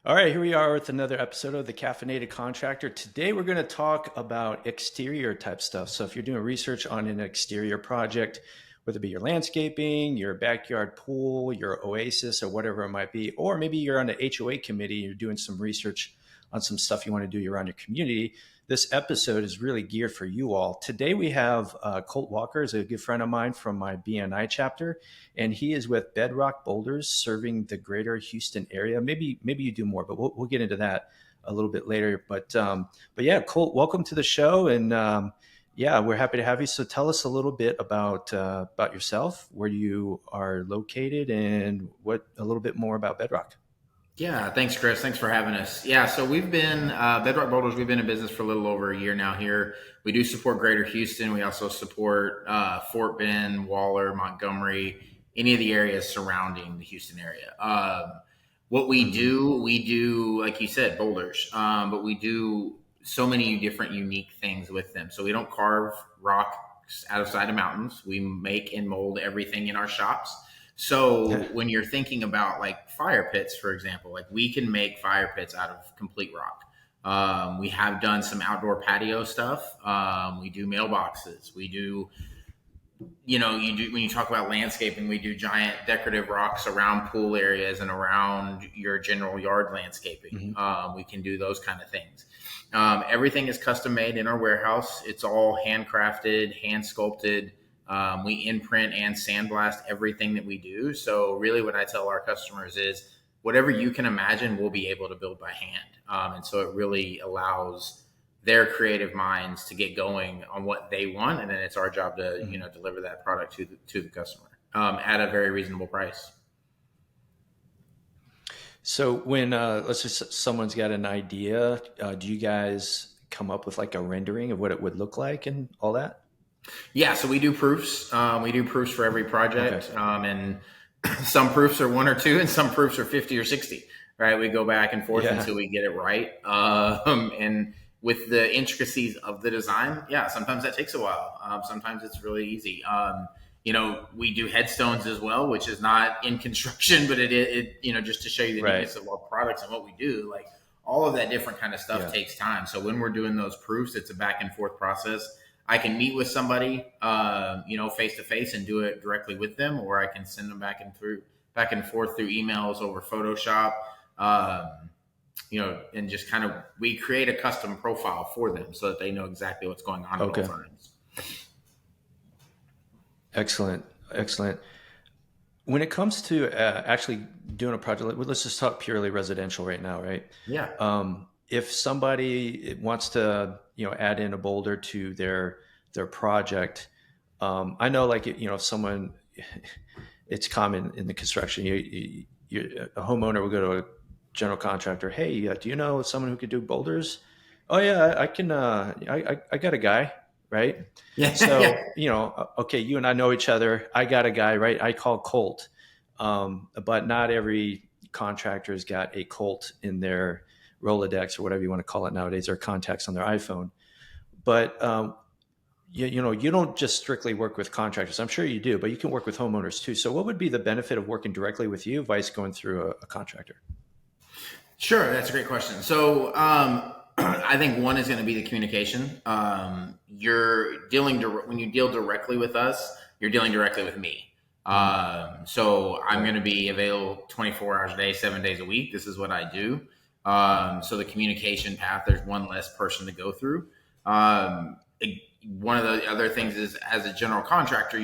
All right, here we are with another episode of the Caffeinated Contractor. Today we're going to talk about exterior type stuff. So if you're doing research on an exterior project, whether it be your landscaping, your backyard pool, your oasis, or whatever it might be, or maybe you're on the HOA committee and you're doing some research on some stuff you want to do around your community, this episode is really geared for you all. Today we have Colt Walker, is a good friend of mine from my BNI chapter, and he is with Bedrock Boulders, serving the greater Houston area. Maybe you do more, but we'll get into that a little bit later. But yeah, Colt, welcome to the show, and yeah, we're happy to have you. So tell us a little bit about yourself, where you are located, and what a little bit more about Bedrock. Yeah, thanks, Chris. Thanks for having us. Yeah, so we've been Bedrock Boulders. We've been in business for a little over a year now. Here, we do support Greater Houston. We also support Fort Bend, Waller, Montgomery, any of the areas surrounding the Houston area. What we do, like you said, boulders, but we do so many different unique things with them. So we don't carve rocks outside of mountains. We make and mold everything in our shops. So when you're thinking about like fire pits, for example, like we can make fire pits out of complete rock. We have done some outdoor patio stuff. We do mailboxes. We do, when you talk about landscaping, we do giant decorative rocks around pool areas and around your general yard landscaping. We can do those kind of things. Everything is custom made in our warehouse. It's all handcrafted, hand sculpted. We imprint and sandblast everything that we do. So really what I tell our customers is whatever you can imagine, we'll be able to build by hand. And so it really allows their creative minds to get going on what they want. And then it's our job to, deliver that product to the customer at a very reasonable price. So when, let's just, someone's got an idea, do you guys come up with like a rendering of what it would look like and all that? Yeah, so we do proofs. We do proofs for every project, and some proofs are 1 or 2, and some proofs are 50 or 60. Right, we go back and forth until we get it right. And with the intricacies of the design, sometimes that takes a while. Sometimes it's really easy. We do headstones as well, which is not in construction, but it just to show you the neatness of our products and what we do. Like all of that different kind of stuff takes time. So when we're doing those proofs, it's a back and forth process. I can meet with somebody, face to face and do it directly with them, or I can send them back and forth through emails over Photoshop, and just kind of, we create a custom profile for them so that they know exactly what's going on at all times. Excellent. When it comes to actually doing a project, let's just talk purely residential right now, right? Yeah. If somebody wants to, add in a boulder to their project, I know, like, if someone, it's common in the construction, a homeowner will go to a general contractor. Hey, do you know someone who could do boulders? Oh yeah, I can. I got a guy, right? Yeah. So okay, you and I know each other. I got a guy, right? I call Colt, but not every contractor's got a Colt in their Rolodex or whatever you want to call it nowadays, or contacts on their iPhone. But you don't just strictly work with contractors. I'm sure you do, but you can work with homeowners too. So what would be the benefit of working directly with you versus going through a contractor? Sure, that's a great question. So I think one is going to be the communication. You're dealing when you deal directly with us, you're dealing directly with me. So I'm going to be available 24 hours a day, 7 days a week. This is what I do. So the communication path, there's one less person to go through. One of the other things is, as a general contractor,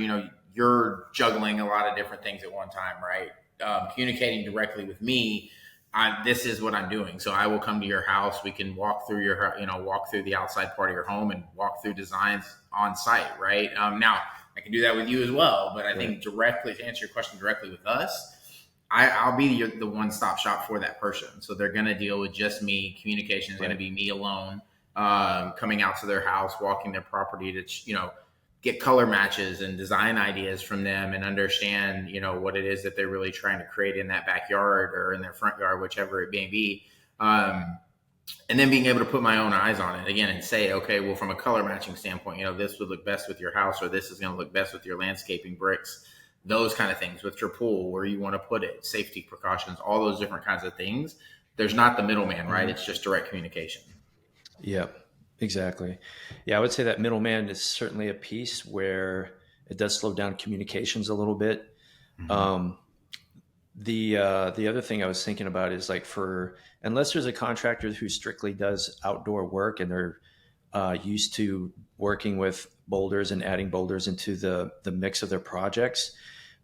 you're juggling a lot of different things at one time, right? Communicating directly with me, this is what I'm doing. So I will come to your house. We can walk through walk through the outside part of your home and walk through designs on site, right? Now I can do that with you as well, but I think directly, to answer your question directly with us, I'll be the one-stop shop for that person. So they're going to deal with just me. Communication is going to be me alone, coming out to their house, walking their property to, get color matches and design ideas from them and understand, what it is that they're really trying to create in that backyard or in their front yard, whichever it may be. And then being able to put my own eyes on it again and say, okay, well, from a color matching standpoint, this would look best with your house, or this is going to look best with your landscaping bricks, those kind of things, with your pool, where you want to put it, safety precautions, all those different kinds of things. there's not the middleman, right? Mhm. It's just direct communication. Yeah, exactly. Yeah, I would say that middleman is certainly a piece where it does slow down communications a little bit. Mm-hmm. Um, the other thing I was thinking about is like for unless there's a contractor who strictly does outdoor work and they're used to working with boulders and adding boulders into the mix of their projects.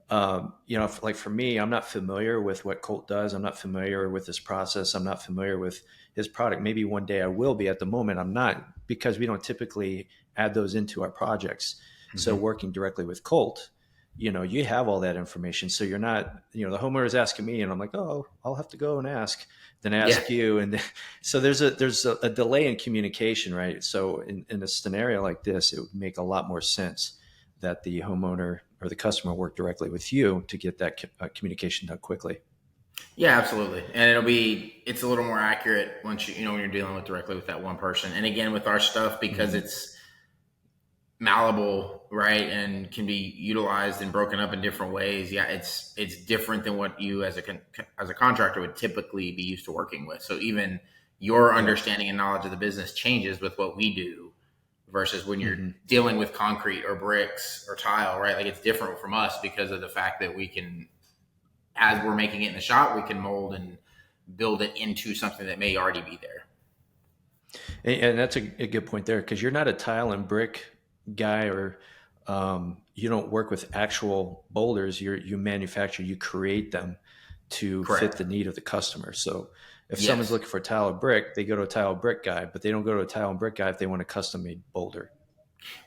Like for me, I'm not familiar with what Colt does. I'm not familiar with this process. I'm not familiar with his product. Maybe one day I will be. At the moment, I'm not because we don't typically add those into our projects. So Mm-hmm. working directly with Colt, you have all that information. So you're not, the homeowner is asking me, and I'm like, oh, I'll have to go and ask, then Yeah. ask you, and so there's a delay in communication, right? So in a scenario like this, it would make a lot more sense that the homeowner or the customer work directly with you to get that communication done quickly. Yeah, absolutely. And it's a little more accurate once when you're dealing with directly with that one person. And again, with our stuff, because Hmm. it's malleable, right, and can be utilized and broken up in different ways. Yeah, it's different than what you as a contractor would typically be used to working with. So even your Yeah. understanding and knowledge of the business changes with what we do versus when you're Hmm. dealing with concrete or bricks or tile, right? Like it's different from us because of the fact that we can, as we're making it in the shop, we can mold and build it into something that may already be there. And that's a good point there because you're not a tile and brick guy, or you don't work with actual boulders. You manufacture, you create them to fit Correct. the need of the customer. So if someone's Yes. looking for a tile or brick, they go to a tile brick guy, but they don't go to a tile and brick guy if they want a custom made boulder.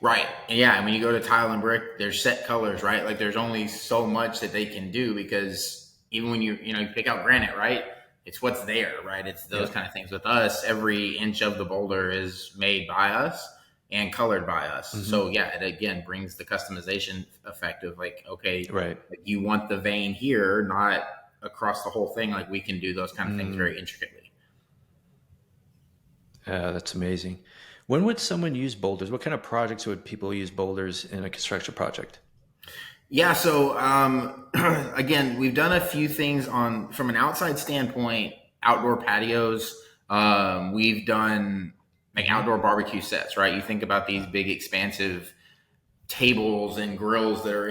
Right. Yeah. And when you go to tile and brick, there's set colors, right? Like there's only so much that they can do because even when you pick out granite, right? It's what's there, right? It's those Yep. kind of things. With us, every inch of the boulder is made by us and colored by us. Hmm. So yeah, it again brings the customization effect of like, okay, Right. like you want the vein here, not across the whole thing. Like we can do those kind of things Mm, very intricately. that's amazing. When would someone use boulders? What kind of projects would people use boulders in a construction project? Yeah, so again, we've done a few things on from an outside standpoint, outdoor patios. We've done like Hmm. outdoor barbecue sets, right? You think about these big, expansive tables and grills that are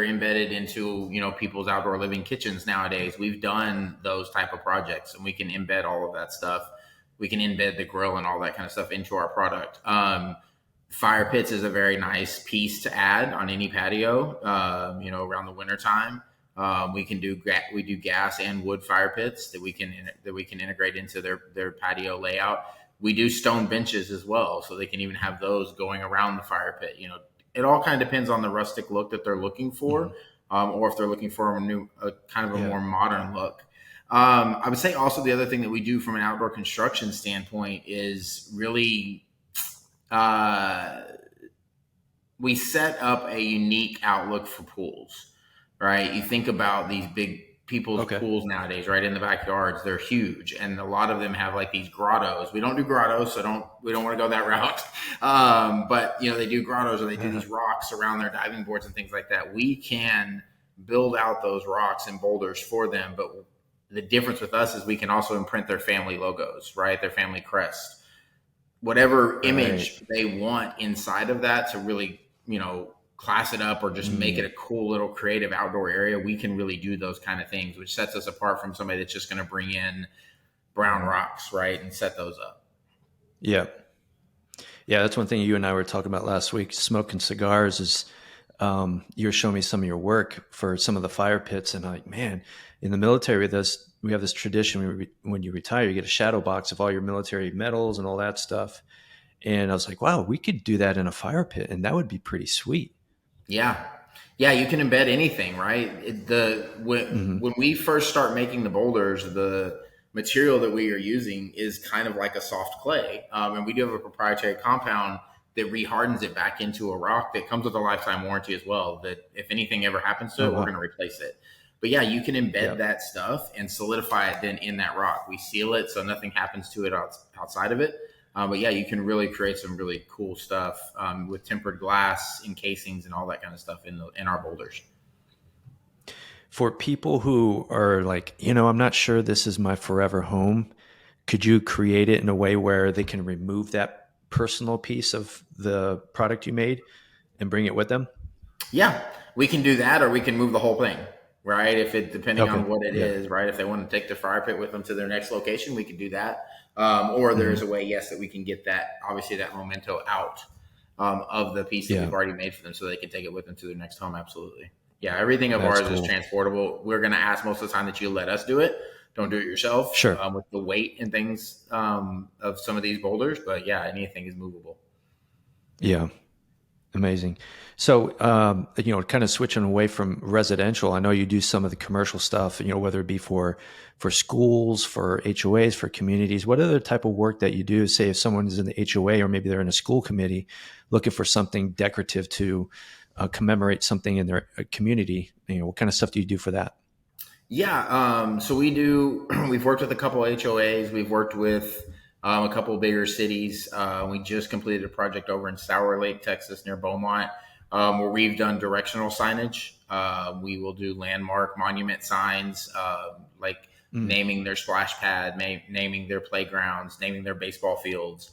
embedded into people's outdoor living kitchens nowadays. We've done those type of projects, and we can embed all of that stuff. We can embed the grill and all that kind of stuff into our product. Fire pits is a very nice piece to add on any patio. Around the winter time, we do gas and wood fire pits that we can integrate into their patio layout. We do stone benches as well, so they can even have those going around the fire pit. It all kind of depends on the rustic look that they're looking for, Hmm. or if they're looking for a kind of a Yeah. more modern look. I would say also the other thing that we do from an outdoor construction standpoint is really uh, we set up a unique outlook for pools, right? You think about these big people's Okay. pools nowadays, right? In the backyards, they're huge, and a lot of them have like these grottos. We don't do grottos, so we don't want to go that route. But they do grottos, or they do Uh-huh. these rocks around their diving boards and things like that. We can build out those rocks and boulders for them, but the difference with us is we can also imprint their family logos, right? Their family crest, whatever Right. image they want inside of that to really, class it up or just make it Mm. a cool little creative outdoor area. We can really do those kind of things, which sets us apart from somebody that's just going to bring in brown rocks, right, and set those up. Yeah. Yeah, that's one thing you and I were talking about last week. Smoking cigars is you were showing me some of your work for some of the fire pits, and I'm like, man, in the military, we have this tradition. When you retire, you get a shadow box of all your military medals and all that stuff. And I was like, wow, we could do that in a fire pit, and that would be pretty sweet. Yeah. Yeah, you can embed anything, right? Hmm. When we first start making the boulders, the material that we are using is kind of like a soft clay, and we do have a proprietary compound that rehardens it back into a rock that comes with a lifetime warranty as well. That if anything ever happens to Oh it, we're going wow. to replace it. But yeah, you can embed Yep. that stuff and solidify it then in that rock. We seal it so nothing happens to it outside of it. But yeah, you can really create some really cool stuff with tempered glass encasings and all that kind of stuff in our boulders. For people who are like, I'm not sure this is my forever home. could you create it in a way where they can remove that personal piece of the product you made and bring it with them? Yeah, we can do that, or we can move the whole thing, right? If it depending Okay. on what it Yeah. is, right? If they want to take the fire pit with them to their next location, we can do that. Or Hmm. there's a way, yes, that we can get that obviously that memento out of the piece that Yeah. we've already made for them, so they can take it with them to their next home. Absolutely. Yeah, everything of That's ours is cool. transportable. We're going to ask most of the time that you let us do it. Don't do it yourself Sure. with the weight and things of some of these boulders. But yeah, anything is movable. Yeah. Amazing. So, kind of switching away from residential, I know you do some of the commercial stuff, whether it be for schools, for HOAs, for communities. What other type of work that you do? Say if someone is in the HOA or maybe they're in a school committee looking for something decorative to commemorate something in their community, what kind of stuff do you do for that? Yeah, so we do. We've worked with a couple HOAs. We've worked with a couple of bigger cities. We just completed a project over in Sour Lake, Texas, near Beaumont, where we've done directional signage. We will do landmark monument signs, like Mm, naming their splash pad, naming their playgrounds, naming their baseball fields.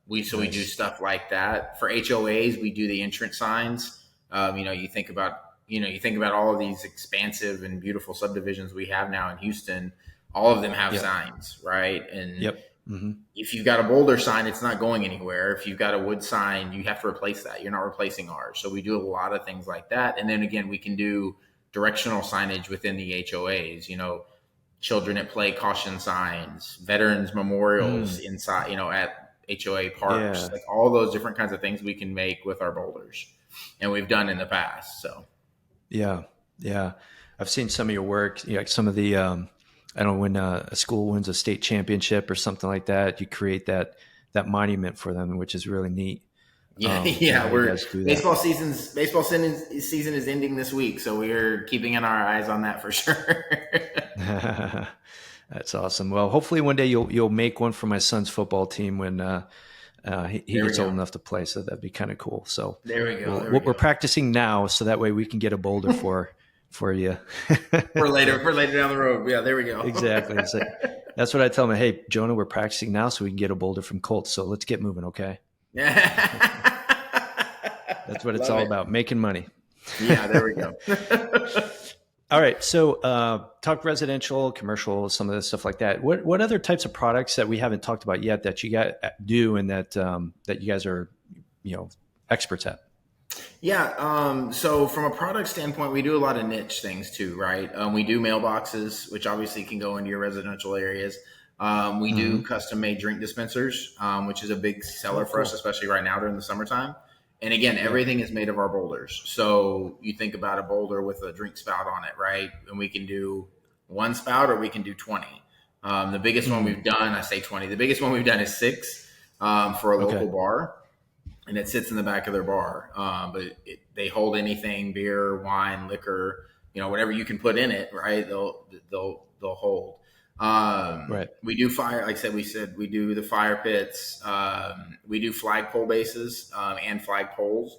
We do nice. stuff like that for HOAs. We do the entrance signs. You think about all of these expansive and beautiful subdivisions we have now in Houston. All of them have Yep. signs, right? And Yep. Hmm. if you've got a boulder sign, it's not going anywhere. If you've got a wood sign, you have to replace that. You're not replacing ours. So we do a lot of things like that. And then again, we can do directional signage within the HOAs. Children at play caution signs, veterans memorials Mm, inside. At HOA parks, yeah. like all those different kinds of things we can make with our boulders, and we've done in the past. So. Yeah, yeah. I've seen some of your work. Like some of the, I don't know, when a school wins a state championship or something like that, you create that monument for them, which is really neat. Yeah, How yeah. you We're guys do that. baseball season is ending this week, so we're keeping our eyes on that for sure. That's awesome. Well, hopefully one day you'll make one for my son's football team when he There we gets old go. enough to play. So that'd be kind of cool. So There we go. There we we're go. practicing now, so that way we can get a boulder for you. For later down the road. Yeah, there we go. Exactly. It's like, that's what I tell them. Hey, Jonah, we're practicing now so we can get a boulder from Colt. So let's get moving. Okay. That's what it's Love all it. about, making money. Yeah, there we go. All right. So talk residential, commercial, some of the stuff like that. What other types of products that we haven't talked about yet that you guys do and that you guys are, experts at? Yeah. So from a product standpoint, we do a lot of niche things too, right? We do mailboxes, which obviously can go into your residential areas. We do Hmm. custom made drink dispensers, which is a big Oh, seller for us, cool. especially right now during the summertime. And again, Yeah. everything is made of our boulders. So you think about a boulder with a drink spout on it, right? And we can do one spout or we can do 20. The biggest one Mm, we've done, I say 20, the biggest one we've done is six for a okay. local bar, and it sits in the back of their bar. They hold anything, beer, wine, liquor, whatever you can put in it, right? They'll hold. Right. We do fire, like I said, we do the fire pits. We do flagpole bases and flagpoles,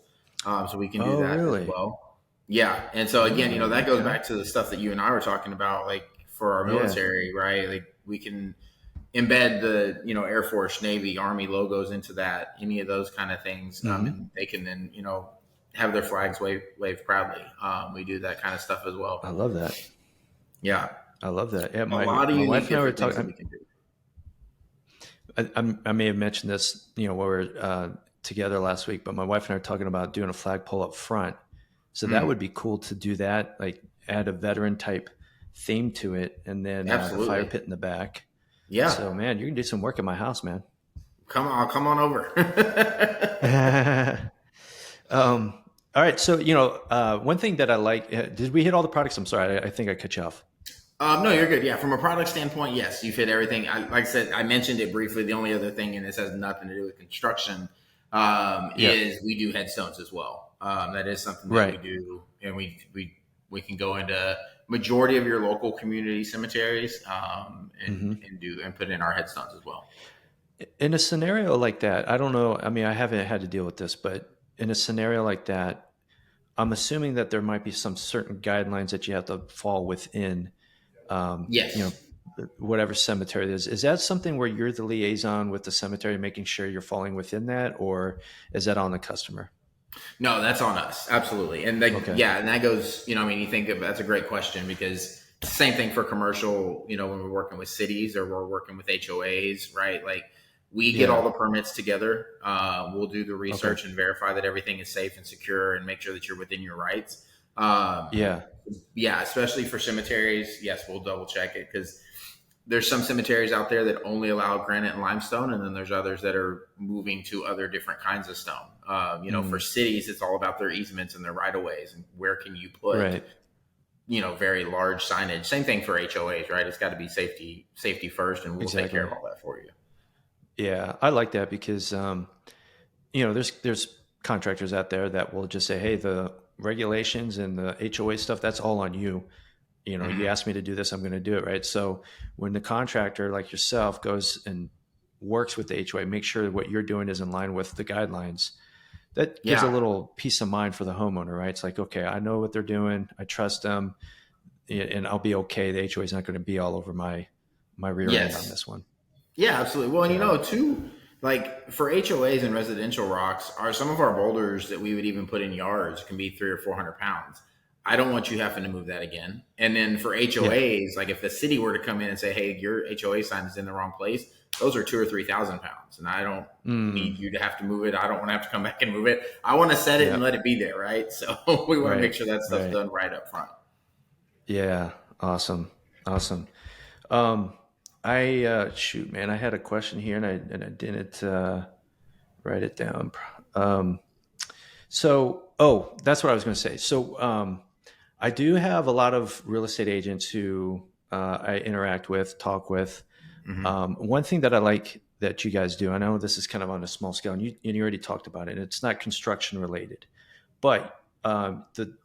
so we can do Oh, that as really? well. Yeah, and so again, Oh, that goes okay. back to the stuff that you and I were talking about, like for our Yeah. military, right? Like we can embed the Air Force, Navy, Army logos into that, any of those kind of things, Hmm. and they can then have their flags wave proudly. We do that kind of stuff as I well. love that. Yeah, I love that. Yeah. a My lot of my unique wife and I were different things that talking. we can do. I may have mentioned this, while we were together last week, but my wife and I are talking about doing a flagpole up front. So that Mm, would be cool to do that, like add a veteran type theme to it, and then the fire absolutely. pit in the back. Yeah, So, man, you can do some work in my house, man. come on over. um, all right. So, one thing that I like, did we hit all the products? I'm sorry. I think I cut you off. No, you're good. Yeah, from a product standpoint, yes, you've hit everything. Like I said, I mentioned it briefly. The only other thing, and this has nothing to do with construction, Yeah. is we do headstones as well. That is something that we Right. do, and we can go into majority of your local community cemeteries Hmm. and put in our headstones as well. In a scenario like that, I don't know. I mean, I haven't had to deal with this, but in a scenario like that, I'm assuming that there might be some certain guidelines that you have to fall within. Um, you know, Yes. whatever cemetery it is that something where you're the liaison with the cemetery, making sure you're falling within that, or is that on the customer? No, that's on us. Absolutely. And like, Okay. yeah, and that goes, I mean, you think of, that's a great question because same thing for commercial, when we're working with cities or we're working with HOAs, right? Like we get all Yeah. the permits together. We'll do the Okay. research and verify that everything is safe and secure and make sure that you're within your rights. Um, Yeah. yeah, especially for cemeteries. Yes, we'll double check it because there's some cemeteries out there that only allow granite and limestone, and then there's others that are moving to other different kinds of stone. For Mm, cities, it's all about their easements and their right of ways, and where can you put, right. very large signage. Same thing for HOAs, right? It's got to be safety first, and we'll take care Exactly. of all that for you. Yeah, I like that because there's contractors out there that will just say, "Hey, the regulations and the HOA stuff, that's all on you. You Hmm. asked me to do this, I'm going to do it, right?" So when the contractor like yourself goes and works with the HOA, make sure that what you're doing is in line with the guidelines. That gives a Yeah. little peace of mind for the homeowner, right? It's like, okay, I know what they're doing, I trust them, and I'll be okay. The HOA is not going to be all over my rear end on Yes. this one. Yeah, absolutely. Well, and Yeah. too, like for HOAs and residential rocks, are some of our boulders that we would even put in yards can be 300 or 400 pounds. I don't want you having to move that again. And then for Yeah. HOAs, like if the city were to come in and say, "Hey, your HOA sign is in the wrong place," those are 2 or 3 thousand pounds, and I don't Mm, need you to have to move it. I don't want to have to come back and move it. I want to set it and yeah. let it be there, right? So we want to make Right. sure that stuff's Right. done right up front. Yeah. Awesome. Awesome. Um, I shoot, man, I had a question here and I didn't write it down. Um, that's what I was going to say. I do have a lot of real estate agents who I interact with, talk with. Hmm. One thing that I like that you guys do, I know this is kind of on a small scale, and you already talked about it. And it's not construction related, but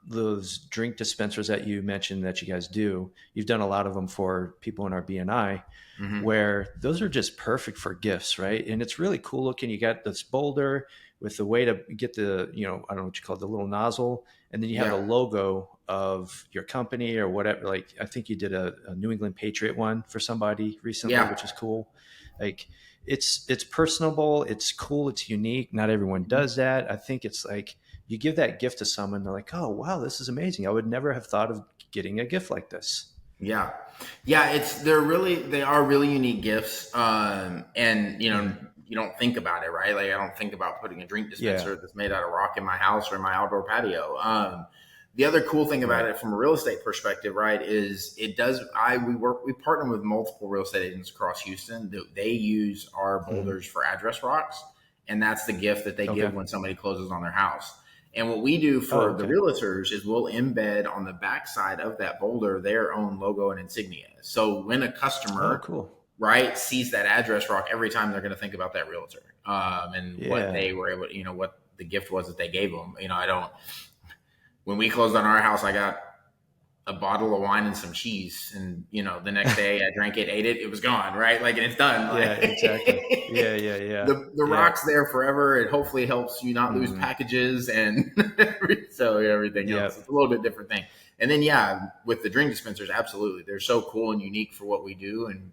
those drink dispensers that you mentioned that you guys do, you've done a lot of them for people in our BNI, Hmm. where those are just perfect for gifts, right? And it's really cool looking. You got this boulder with the way to get the, I don't know what you call it, the little nozzle, and then you have the Yeah. logo of your company or whatever. Like I think you did a New England Patriot one for somebody recently, Yeah. which is cool. Like it's personable, it's cool, it's unique. Not everyone does that. I think it's like you give that gift to someone, they're like, "Oh wow, this is amazing. I would never have thought of getting a gift like this." Yeah. Yeah, they are really unique gifts. And Hmm. you don't think about it, right? Like I don't think about putting a drink Yeah. dispenser that's made out of rock in my house or in my outdoor patio. The other cool thing about Right. it from a real estate perspective, right, is it does we partner with multiple real estate agents across Houston. They use our Hmm. boulders for address rocks, and that's the gift that they Okay. give when somebody closes on their house. And what we do Oh, for the okay. realtors is we'll embed on the backside of that boulder their own logo and insignia. So when a Oh, customer, cool. right, sees that address rock, every time they're going to think about that realtor, and what Yeah. they were able, what the gift was that they gave them. I don't. When we closed on our house, I got a bottle of wine and some cheese, and the next day I drank it, ate it, it was gone, right? Like, and it's done. Yeah, Like exactly. Yeah, yeah, yeah. the Yeah. rock's there forever. It hopefully helps you not lose Hmm. packages and so everything else. Yep. It's a little bit different thing. And then yeah, with the drink dispensers, absolutely, they're so cool and unique for what we do. And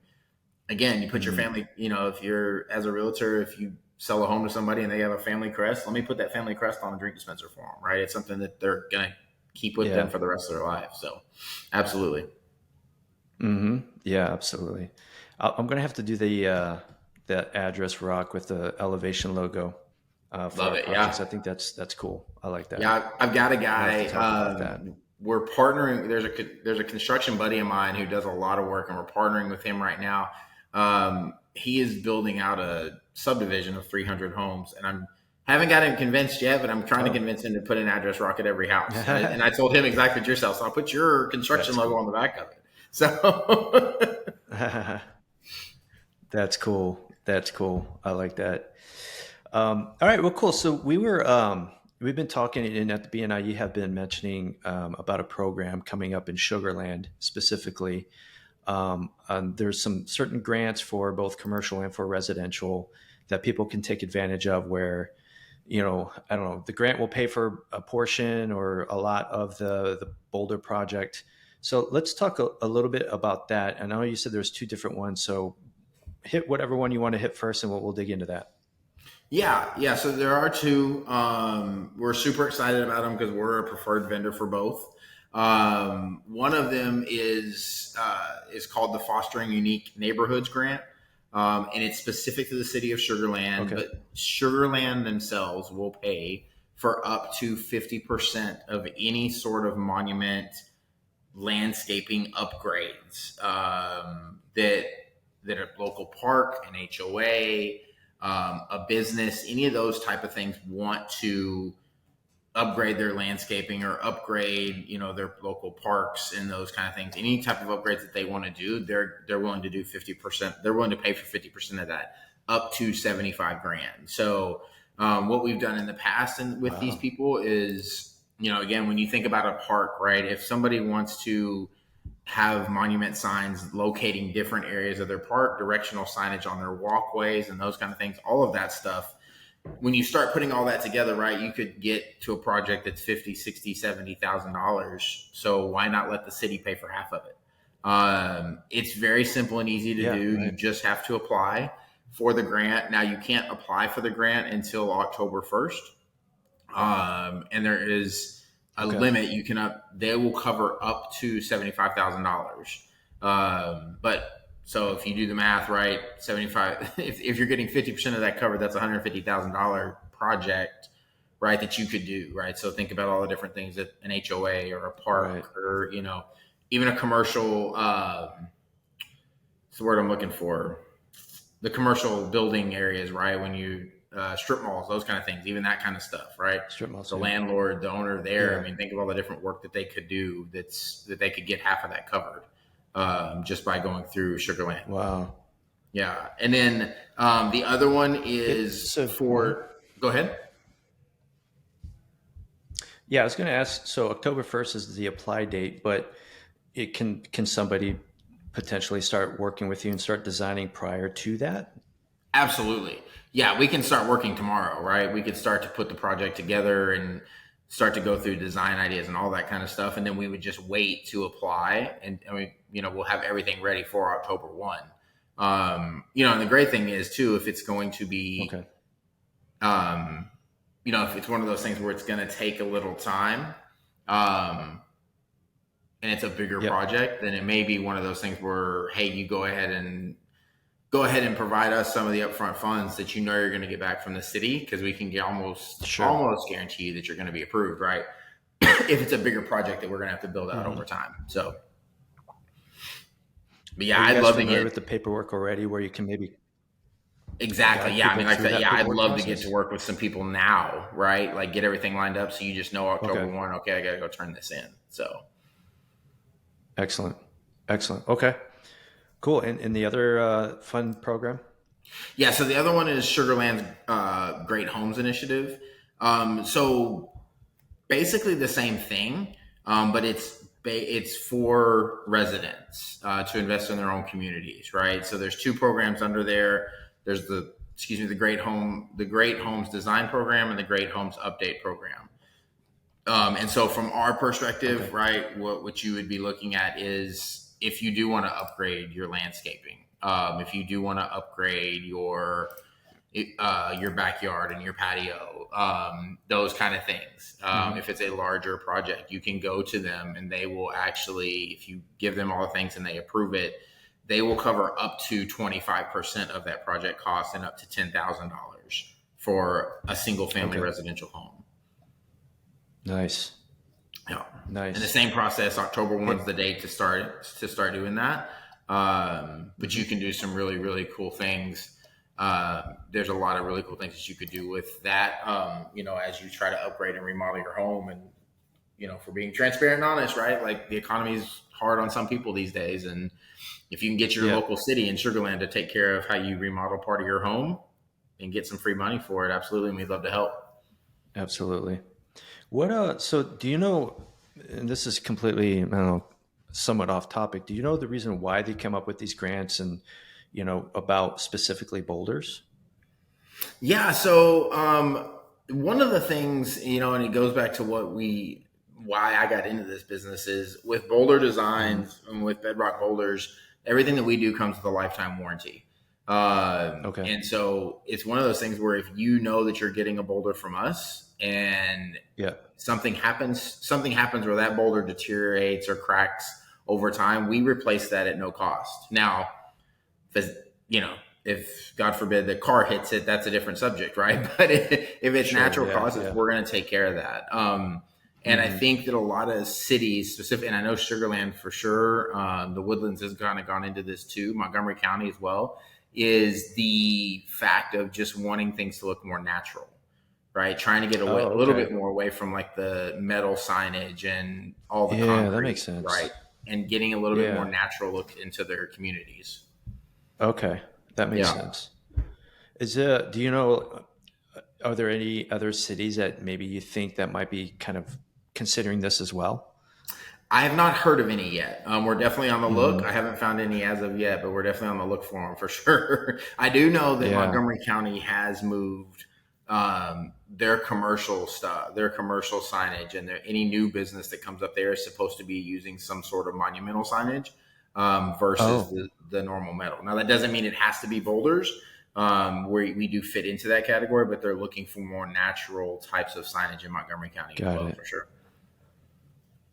again, you put your Hmm. family. If you're as a realtor, if you sell a home to somebody and they have a family crest, let me put that family crest on a drink dispenser for them. Right? It's something that they're gonna keep with them Yeah. for the rest of their life. So, absolutely, Hmm. Yeah, absolutely. I'm gonna have to do the address rock with the elevation logo for love our it. projects. Yeah. I think that's cool. I like that. Yeah, I've got a We'll have to guy. talk about that. We're partnering. There's a construction buddy of mine who does a lot of work, and we're partnering with him right now. He is building out a subdivision of 300 homes, and I'm haven't got him convinced yet, but I'm trying to Oh, convince him to put an address rock at every house. And I told him exactly what yourself. So I'll put your construction that's logo on cool. the back of it. So That's cool. That's cool. I like that. All right. Well, cool. So we've been talking, and at the BNI, you have been mentioning about a program coming up in Sugarland specifically. There's some certain grants for both commercial and for residential that people can take advantage of where, I don't know, the grant will pay for a portion or a lot of the Boulder project. So let's talk a little bit about that. I know you said there's two different ones, so hit whatever one you want to hit first, and we'll dig into that. Yeah. So there are two. We're super excited about them because we're a preferred vendor for both. One of them is called the Fostering Unique Neighborhoods Grant, and it's specific to the city of Sugar Land. Okay. But Sugar Land themselves will pay for up to 50% of any sort of monument landscaping upgrades that a local park, an HOA, a business, any of those type of things want to upgrade their landscaping or upgrade, their local parks and those kind of things. Any type of upgrades that they want to do, they're willing to do 50%. They're willing to pay for 50% of that, up to 75 grand. So what we've done in the past and with these people is, again, when you think about a park, right? If somebody wants to have monument signs locating different areas of their park, directional signage on their walkways and those kind of things, all of that stuff, when you start putting all that together, right, you could get to a project that's 50, 60, $70,000. So why not let the city pay for half of it? It's very simple and easy to do. Right. You just have to apply for the grant. Now, you can't apply for the grant until October 1st. And there is a limit. They will cover up to $75,000. But so if you do the math, right, 75, if you're getting 50% of that covered, that's $150,000 project, right, that you could do, right? So think about all the different things that an HOA or a park or, even a commercial, what's the word I'm looking for? The commercial building areas, right? When you, strip malls, those kind of things, even that kind of stuff, right? Strip malls, the landlord, the owner there. I mean, think of all the different work that they could do that they could get half of that covered. Just by going through Sugar Land. Wow. Yeah. And then the other one is go ahead. Yeah, I was going to ask, so October 1st is the apply date, but can somebody potentially start working with you and start designing prior to that? Absolutely. Yeah, we can start working tomorrow, right? We could start to put the project together and start to go through design ideas and all that kind of stuff. And then we would just wait to apply and we'll have everything ready for October 1. And the great thing is too, if it's going to be, if it's one of those things where it's going to take a little time, and it's a bigger project, then it may be one of those things where, hey, you go ahead and provide us some of the upfront funds that you're going to get back from the city, because we can almost guarantee you that you're going to be approved, right? If it's a bigger project that we're going to have to build out over time. So, but yeah, I'd love to get with the paperwork already, where you can maybe exactly. Yeah, I mean, like that. Yeah, I'd love to get to work with some people now, right? Like get everything lined up so you just know October 1. Okay, I got to go turn this in. So, excellent. Okay. Cool. And the other fun program? Yeah, so the other one is Sugar Land's Great Homes Initiative. So basically the same thing, but it's for residents to invest in their own communities, right? So there's two programs under there. There's the Great Homes Design Program and the Great Homes Update Program. And so from our perspective, right, what you would be looking at is, if you do want to upgrade your landscaping, if you do want to upgrade your backyard and your patio, those kind of things. If it's a larger project, you can go to them and they will actually, if you give them all the things and they approve it, they will cover up to 25% of that project cost and up to $10,000 for a single family residential home. Nice. Yeah. Nice. And the same process, October 1 is the date to start doing that. But you can do some really, really cool things. There's a lot of really cool things that you could do with that, as you try to upgrade and remodel your home. And, for being transparent and honest, right? Like the economy is hard on some people these days. And if you can get your local city in Sugar Land to take care of how you remodel part of your home and get some free money for it, absolutely. And we'd love to help. Absolutely. So do you know, and this is completely, somewhat off topic. Do you know the reason why they come up with these grants and, about specifically boulders? Yeah. So, one of the things, and it goes back to why I got into this business is with Boulder Mm-hmm. Designs and with Bedrock Boulders, everything that we do comes with a lifetime warranty. Okay. And so it's one of those things where if you know that you're getting a boulder from us and Yeah. something happens where that boulder deteriorates or cracks over time, we replace that at no cost. Now, you know, if God forbid the car hits it, that's a different subject, right? But if it's Sure. natural Yeah. causes, Yeah. we're going to take care of that. And I Mm-hmm. think that a lot of cities, specific, and I know Sugarland for sure, the Woodlands has kind of gone into this too, Montgomery County as well, is the fact of just wanting things to look more natural, right? Trying to get away Oh, a little okay. bit more away from like the metal signage and all the Yeah, that makes concrete, right? sense. And getting a little bit more Yeah. natural look into their communities. Okay, that makes Yeah. sense. Do you know, are there any other cities that maybe you think that might be kind of considering this as well? I have not heard of any yet. We're definitely on the look. I Hmm. haven't found any as of yet, but we're definitely on the look for them for sure. I do know that Yeah. Montgomery County has moved their commercial stuff, their commercial signage, and any new business that comes up there is supposed to be using some sort of monumental signage versus Oh, the normal metal. Now, that doesn't mean it has to be boulders. Where we do fit into that category, but they're looking for more natural types of signage in Montgomery County as got well, it. for sure.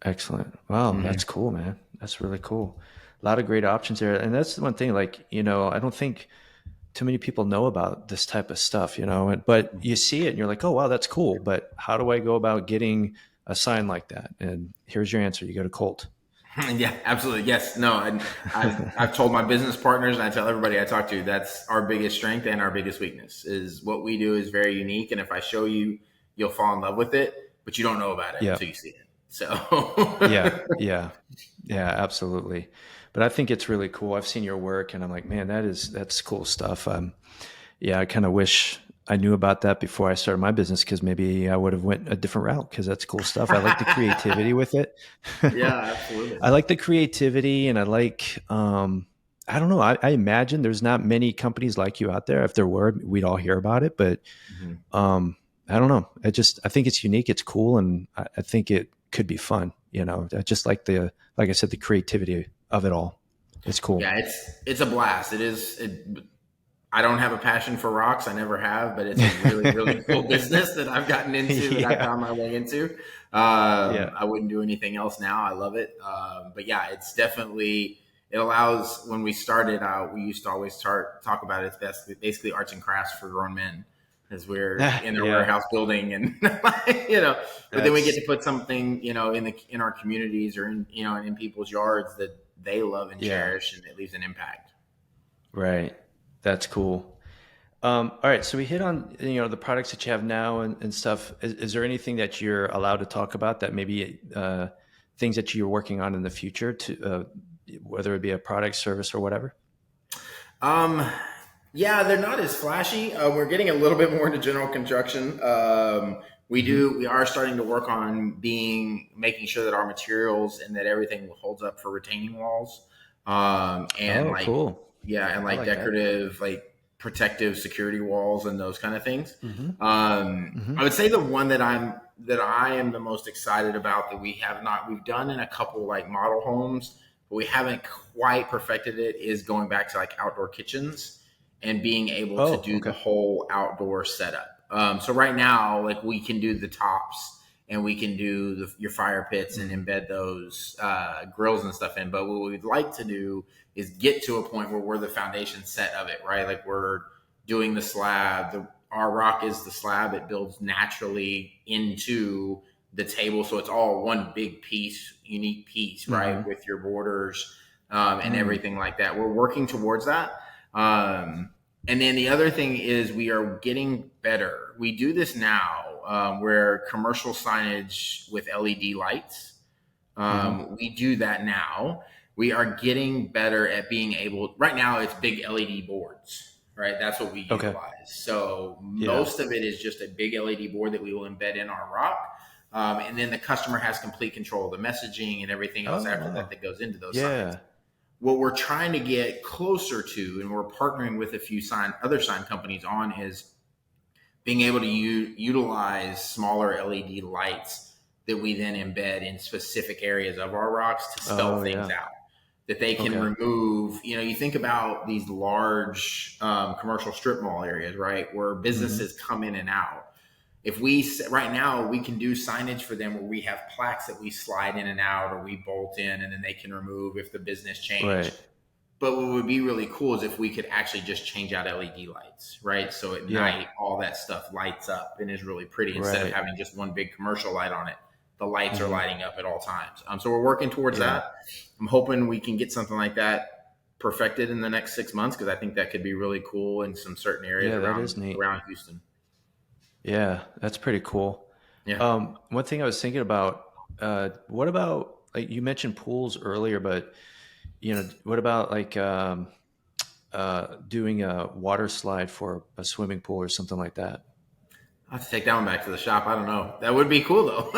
Excellent. Wow, that's Mhm. cool, man. That's really cool. A lot of great options there. And that's the one thing, like, I don't think too many people know about this type of stuff, but you see it and you're like, oh, wow, that's cool. But how do I go about getting a sign like that? And here's your answer. You go to Colt. Yeah, absolutely. Yes. No. And I've told my business partners and I tell everybody I talk to, that's our biggest strength and our biggest weakness is what we do is very unique. And if I show you, you'll fall in love with it, but you don't know about it Yeah. until you see it. So Yeah. Yeah. Yeah, absolutely. But I think it's really cool. I've seen your work and I'm like, man, that's cool stuff. Yeah, I kind of wish I knew about that before I started my business because maybe I would have went a different route because that's cool stuff. I like the creativity with it. yeah, absolutely. I like the creativity and I like, I don't know. I imagine there's not many companies like you out there. If there were, we'd all hear about it. But Mhm. I don't know. I think it's unique. It's cool. And I think it could be fun. I just like like I said, the creativity of it all. It's cool. Yeah, it's a blast. It is. I don't have a passion for rocks. I never have, but it's a really, really cool business that I've gotten into, that I Yeah. found my way into. Yeah. I wouldn't do anything else now. I love it. But yeah, it allows, when we started out, we used to always talk about it. It's basically arts and crafts for grown men as we're in their Yeah. warehouse building and, but then we get That's to put something, in our communities or and in people's yards that they love and yeah. cherish, and it leaves an impact. Right. That's cool. All right, so we hit on the products that you have now and stuff. Is there anything that you're allowed to talk about that maybe things that you're working on in the future whether it be a product, service, or whatever? Um, yeah, they're not as flashy. We're getting a little bit more into general construction. Hmm. We are starting to work on making sure that our materials and that everything holds up for retaining walls. And Oh, like, cool. yeah, and I like like that. decorative, like protective security walls and those kind of things. Hmm. Hmm. I would say the one that I am the most excited about that we've done in a couple like model homes, but we haven't quite perfected it is going back to like outdoor kitchens and being able to Oh, do the okay. whole outdoor setup. So right now, like we can do the tops and we can do your fire pits and Hmm. embed those grills and stuff in. But what we'd like to do is get to a point where we're the foundation set of it, right? Like we're doing the slab. Our rock is the slab. It builds naturally into the table, so it's all one big piece, unique piece, right, Hmm. with your borders and Mm. everything like that. We're working towards that. And then the other thing is we are getting better. We do this now where commercial signage with LED lights. Hmm. We do that now. We are getting better at being able. Right now, it's big LED boards, right? That's what we Okay. utilize. So Yeah. most of it is just a big LED board that we will embed in our rock, and then the customer has complete control of the messaging and everything else Oh, after that wow. that goes into those signs. Yeah. What we're trying to get closer to, and we're partnering with a few other sign companies on, is being able to utilize smaller LED lights that we then embed in specific areas of our rocks to spell Oh things yeah. out that they can Okay. remove. You think about these large commercial strip mall areas, right, where Hmm. businesses come in and out. If we right now we can do signage for them where we have plaques that we slide in and out or we bolt in and then they can remove if the business change. Right. But what would be really cool is if we could actually just change out LED lights, right? So at Yeah. night, all that stuff lights up and is really pretty instead of Right. having just one big commercial light on it. The lights are Hmm. lighting up at all times. So we're working towards Yeah. that. I'm hoping we can get something like that perfected in the next 6 months because I think that could be really cool in some certain areas Yeah, that around is neat. around Houston. Yeah, that's pretty cool. Yeah. One thing I was thinking about, what about like you mentioned pools earlier, but what about like doing a water slide for a swimming pool or something like that? I'll have to take that one back to the shop. I don't know. That would be cool though.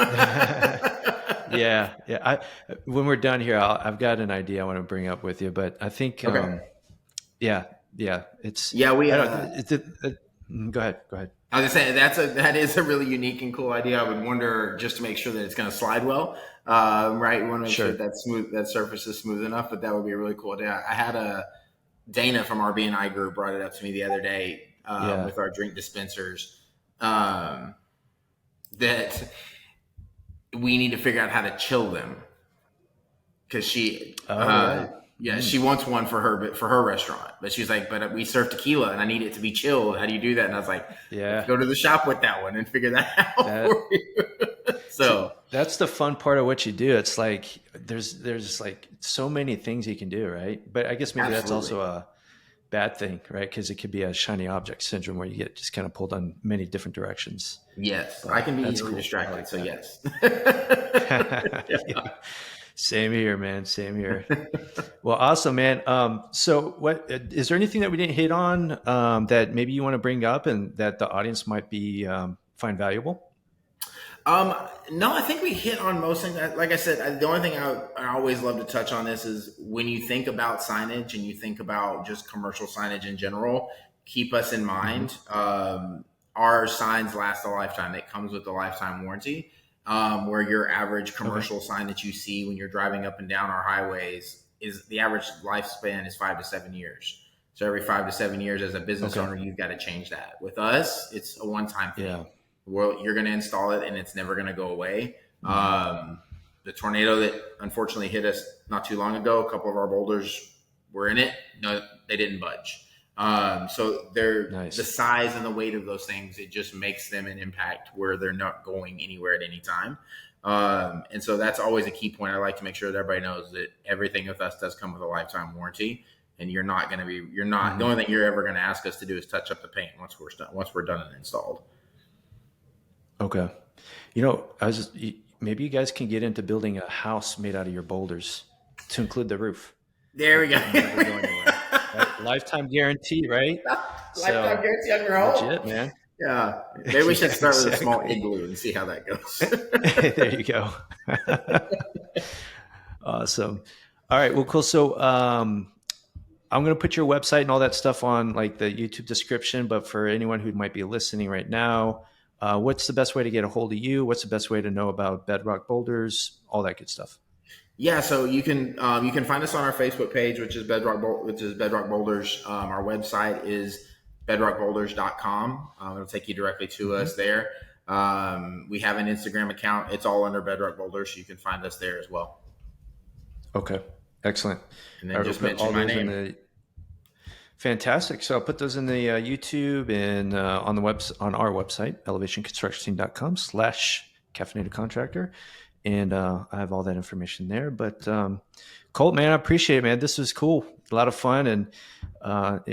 Yeah, yeah. When we're done here, I've got an idea I want to bring up with you, but I think, Okay. yeah, yeah. It's Yeah, we I don't. Go ahead. Go ahead. I was gonna say that is a really unique and cool idea. I would wonder just to make sure that it's going to slide well, right? We want to make sure Sure. that surface is smooth enough. But that would be a really cool idea. I had a Dana from our BNI group brought it up to me the other day Yeah. with our drink dispensers um, that we need to figure out how to chill them because Oh yeah. she Mm. wants one for her restaurant, but she's like, but we serve tequila and I need it to be chilled. How do you do that? And I was like, let's Yeah. go to the shop with that one and figure that out That for you. See, So that's the fun part of what you do. It's like there's like so many things you can do, right? But I guess maybe that's absolutely, also a bad thing, right? Because it could be a shiny object syndrome where you get just kind of pulled on many different directions. yes, I But can be that's easily cool. I distracted. like So yes, that. Same here, man. Same here. Well, awesome, man. So, what is there anything that we didn't hit on that maybe you want to bring up and that the audience might be find valuable? no, I think we hit on most things. Like I said, the only thing I always love to touch on this is when you think about signage and you think about just commercial signage in general, keep us in Hmm. mind. Our signs last a lifetime. It comes with a lifetime warranty. Where your average Okay. commercial sign that you see when you're driving up and down our highways is the average lifespan is 5 to 7 years. So every 5 to 7 years, as a business Okay. owner, you've got to change that. With us, it's a one-time thing. Yeah. Well, you're going to install it and it's never going to go away. Hmm. The tornado that unfortunately hit us not too long ago, a couple of our boulders were in it. No, they didn't budge. So they're the Nice. size and the weight of those things. It just makes them an impact where they're not going anywhere at any time. And so that's always a key point. I like to make sure that everybody knows that everything with us does come with a lifetime warranty. And you're not going to be, you're not, the Hmm. only thing you're ever going to ask us to do is touch up the paint once we're done and installed. Okay. I was just, maybe you guys can get into building a house made out of your boulders to include the roof. There we Like go. it'll never go anywhere. Right? Lifetime guarantee, right? Lifetime So guarantee on your home. legit, man. Yeah. Maybe we should Yeah, start with a small exactly. igloo and see how that goes. There you go. Awesome. All right. Well, cool. So, I'm going to put your website and all that stuff on like the YouTube description. But for anyone who might be listening right now, what's the best way to get a hold of you? What's the best way to know about Bedrock Boulders? All that good stuff. Yeah, so you can find us on our Facebook page, which is Bedrock Boulders. Our website is bedrockboulders.com. It'll take you directly to Hmm. us there. We have an Instagram account. It's all under Bedrock Boulders, so you can find us there as well. Okay. Excellent. And All then right, we'll just put all mention my those in name. the fantastic. So I'll put those in the YouTube and on the on our website, elevationconstruction.com/caffeinated contractor. And I have all that information there. But Colt, man, I appreciate it, man. This was cool. A lot of fun. And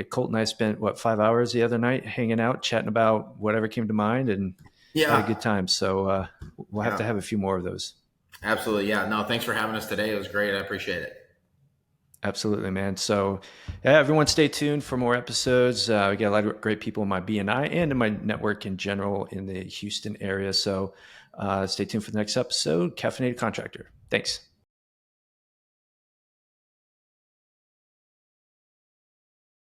Colt and I spent, 5 hours the other night hanging out, chatting about whatever came to mind and had a Yeah, good time. So we'll have to yeah, have a few more of those. absolutely. Yeah, no, thanks for having us today. It was great. I appreciate it. Absolutely, man. So, yeah, everyone stay tuned for more episodes. We got a lot of great people in my BNI and in my network in general in the Houston area. So, stay tuned for the next episode. Caffeinated Contractor. Thanks.